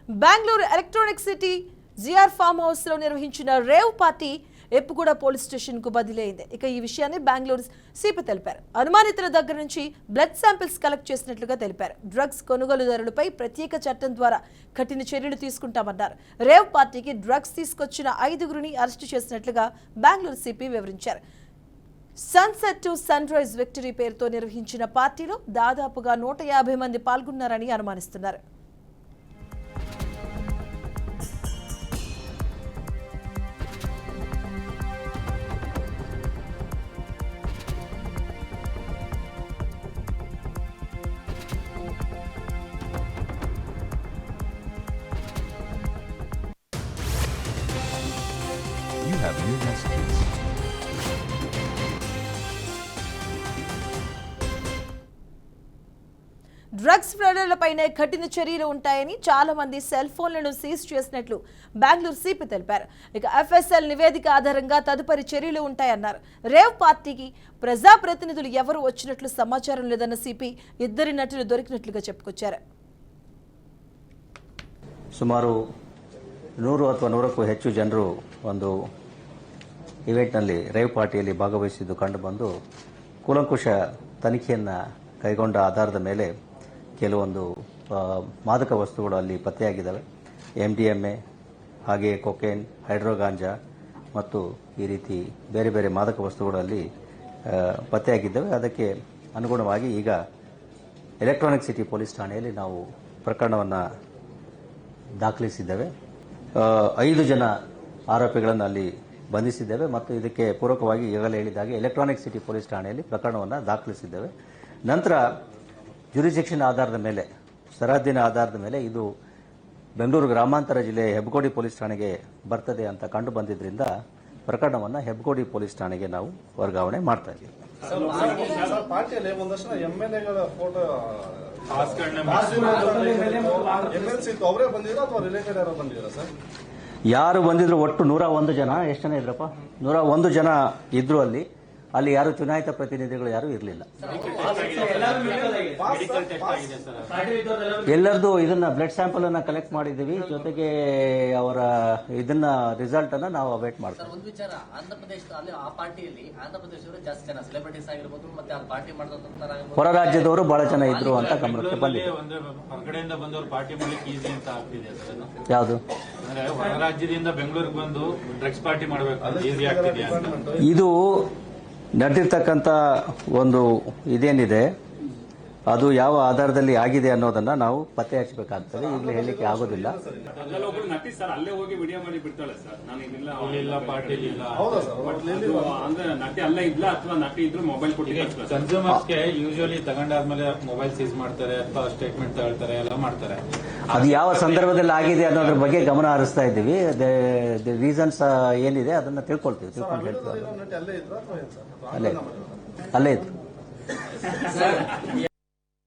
Bengaluru Electronic City GR farm house లో నిర్వహించిన rave party ఎప్పుగూడ పోలీస్ స్టేషన్ కు బదిలీ అయింది. ఇక ఈ విషయాన్ని బెంగళూరు సిపి తెలిపారు. అనుమానితుల దగ్గర నుంచి బ్లడ్ శాంపిల్స్ కలెక్ట్ చేసినట్లుగా తెలిపారు. డ్రగ్స్ కొనుగోలుదారులపై ప్రత్యేక చట్టం ద్వారా కఠిన చర్యలు తీసుకుంటామన్నారు. రేవ్ పార్టీకి డ్రగ్స్ తీసుకొచ్చిన 5గురిని అరెస్టు చేసినట్లుగా బెంగళూరు సిపి వివరించారు. Sunset to sunrise victory పేరుతో నిర్వహించిన పార్టీలో దాదాపుగా 150 మంది పాల్గొన్నారని అనుమానిస్తున్నారు. You have new messages. Drugs ఫ్రాడర్లపైనే కఠిన చర్యలు ఉంటాయని చాలా మంది సెల్ ఫోన్లను సీజ్ చేసినట్లు బెంగళూరు సిపి తెలిపారు. ఇక ఎఫ్ఎస్ఎల్ నివేదిక ఆధారంగా తదుపరి చర్యలు ఉంటాయన్నారు. రేవ్ పార్టీకి ప్రజాప్రతినిధులు ఎవరు వచ్చినట్లు సమాచారం లేదన్న సిపి 2 నటులు దొరికినట్లుగా చెప్పుకొచ్చారు. ಸುಮಾರು 100 ಅಥವಾ 100ಕ್ಕೂ ಹೆಚ್ಚು ಜನರು ಒಂದು ಇವೆಂಟ್ನಲ್ಲಿ ರೇವ್ ಪಾರ್ಟಿಯಲ್ಲಿ ಭಾಗವಹಿಸಿದ್ದು ಕಂಡುಬಂದು ಕೂಲಂಕುಷ ತನಿಖೆಯನ್ನು ಕೈಗೊಂಡ ಆಧಾರದ ಮೇಲೆ ಕೆಲವೊಂದು ಮಾದಕ ವಸ್ತುಗಳು ಅಲ್ಲಿ ಪತ್ತೆಯಾಗಿದ್ದಾವೆ. MDMA ಹಾಗೆಯೇ ಕೊಕೇನ್, ಹೈಡ್ರೋಗಾಂಜಾ ಮತ್ತು ಈ ರೀತಿ ಬೇರೆ ಬೇರೆ ಮಾದಕ ವಸ್ತುಗಳು ಅಲ್ಲಿ ಪತ್ತೆಯಾಗಿದ್ದಾವೆ. ಅದಕ್ಕೆ ಅನುಗುಣವಾಗಿ ಈಗ ಎಲೆಕ್ಟ್ರಾನಿಕ್ ಸಿಟಿ ಪೊಲೀಸ್ ಠಾಣೆಯಲ್ಲಿ ನಾವು ಪ್ರಕರಣವನ್ನು ದಾಖಲಿಸಿದ್ದೇವೆ. 5 ಜನ ಆರೋಪಿಗಳನ್ನು ಅಲ್ಲಿ ಬಂಧಿಸಿದ್ದೇವೆ ಮತ್ತು ಇದಕ್ಕೆ ಪೂರಕವಾಗಿ ಈಗಾಗಲೇ ಹೇಳಿದಾಗೆ ಎಲೆಕ್ಟ್ರಾನಿಕ್ ಸಿಟಿ ಪೊಲೀಸ್ ಠಾಣೆಯಲ್ಲಿ ಪ್ರಕರಣವನ್ನು ದಾಖಲಿಸಿದ್ದೇವೆ. ನಂತರ ಜ್ಯುರಿಸ್ಡಿಕ್ಷನ್ ಆಧಾರದ ಮೇಲೆ, ಸರಹದ್ದಿನ ಆಧಾರದ ಮೇಲೆ ಇದು ಬೆಂಗಳೂರು ಗ್ರಾಮಾಂತರ ಜಿಲ್ಲೆ ಹೆಬ್ಬಗೋಡಿ ಪೊಲೀಸ್ ಠಾಣೆಗೆ ಬರ್ತದೆ ಅಂತ ಕಂಡು ಬಂದಿದ್ದರಿಂದ ಪ್ರಕರಣವನ್ನು ಹೆಬ್ಬಗೋಡಿ ಪೊಲೀಸ್ ಠಾಣೆಗೆ ನಾವು ವರ್ಗಾವಣೆ ಮಾಡ್ತಾ ಇದ್ದೀವಿ. ಪಾರ್ಟಿಯಲ್ಲಿ ಒಂದಷ್ಟು MLAಗಳ ಫೋಟೋ ಅವರೇ ಬಂದಿದ್ರು ಅಥವಾ ರಿಲೇಟೆಡ್ ಯಾರೋ ಬಂದಿದ್ದೀರಾ ಸರ್? ಯಾರು ಬಂದಿದ್ರು ಒಟ್ಟು 101 ಜನ. ಎಷ್ಟು ಜನ ಇದ್ರಪ್ಪ? 101 ಜನ ಇದ್ರು. ಅಲ್ಲಿ ಯಾರು ಚುನಾಯಿತ ಪ್ರತಿನಿಧಿಗಳು ಯಾರು ಇರಲಿಲ್ಲ. ಎಲ್ಲರದು ಇದನ್ನ ಬ್ಲಡ್ ಸ್ಯಾಂಪಲ್ ಅನ್ನ ಕಲೆಕ್ಟ್ ಮಾಡಿದ್ದೀವಿ. ಜೊತೆಗೆ ಅವರ ಇದನ್ನ ರಿಸಲ್ಟ್ ಅನ್ನ ನಾವು ಅವೇಟ್ ಮಾಡ್ತೀವಿ. ಒಂದು ವಿಚಾರ, ಆಂಧ್ರಪ್ರದೇಶದಲ್ಲಿ ಆ ಪಾರ್ಟಿಯಲ್ಲಿ ಆಂಧ್ರಪ್ರದೇಶದವರು ಜಾಸ್ತಿ ಜನ ಸೆಲೆಬ್ರಿಟೀಸ್ ಆಗಿರ್ಬೋದು, ಮತ್ತೆ ಆ ಪಾರ್ಟಿ ಮಾಡಿದಂತ ಹೊರ ರಾಜ್ಯದವರು ಬಹಳ ಜನ ಇದ್ರು ಅಂತ ಗಮನಕ್ಕೆ ಬಂದಿದೆ. ಹೊರಗಡೆಯಿಂದ ಬಂದವರು ಪಾರ್ಟಿ ಮಾಡ್ಲಿಕ್ಕೆ ಈಸಿ ಅಂತ ಆಗ್ತಿದೆ. ಯಾವುದು ಅಂದ್ರೆ ಹೊರ ರಾಜ್ಯದಿಂದ ಬೆಂಗಳೂರಿಗೆ ಬಂದು ಡ್ರಗ್ಸ್ ಪಾರ್ಟಿ ಮಾಡಬೇಕು ಈಸಿ ಆಗ್ತಿದೆ ಅಂತ. ಇದು ನಡೆದಿರ್ತಕ್ಕಂಥ ಒಂದು ಇದೇನಿದೆ ಅದು ಯಾವ ಆಧಾರದಲ್ಲಿ ಆಗಿದೆ ಅನ್ನೋದನ್ನ ನಾವು ಪತ್ತೆ ಹಚ್ಚಬೇಕಾಗ್ತದೆ. ಈಗಲೇ ಹೇಳಲಿಕ್ಕೆ ಆಗೋದಿಲ್ಲ. ನಟಿ ಸರ್ ಅಲ್ಲೇ ಹೋಗಿ ವಿಡಿಯೋ ಮಾಡಿ ಬಿಡ್ತಾಳೆ ಸರ್. ನಾನು ಇಲ್ಲ ಪಾರ್ಟಿಲಿ ಇಲ್ಲ. ಅಂದ್ರೆ ನಟಿ ಅಲ್ಲೇ ಇಲ್ಲ ಅಥವಾ ನಟಿ ಇದ್ರು ಮೊಬೈಲ್ ಕೊಟ್ಟಿದ್ದಾರೆ. ಕನ್ಸ್ಯೂಮರ್ಸ್ಗೆ ಯೂಶುವಲಿ ತಗೊಂಡಾದ್ಮೇಲೆ ಮೊಬೈಲ್ ಸೀಸ್ ಮಾಡ್ತಾರೆ ಅಥವಾ ಸ್ಟೇಟ್ಮೆಂಟ್ ತಗೊಳ್ತಾರೆ, ಎಲ್ಲ ಮಾಡ್ತಾರೆ. ಅದು ಯಾವ ಸಂದರ್ಭದಲ್ಲಿ ಆಗಿದೆ ಅನ್ನೋದ್ರ ಬಗ್ಗೆ ಗಮನ ಹರಿಸ್ತಾ ಇದ್ದೀವಿ. ರೀಸನ್ಸ್ ಏನಿದೆ ಅದನ್ನ ತಿಳ್ಕೊಂಡು ಹೇಳ್ತೀವಿ. ಅಲ್ಲೇ ಇದ್ರು.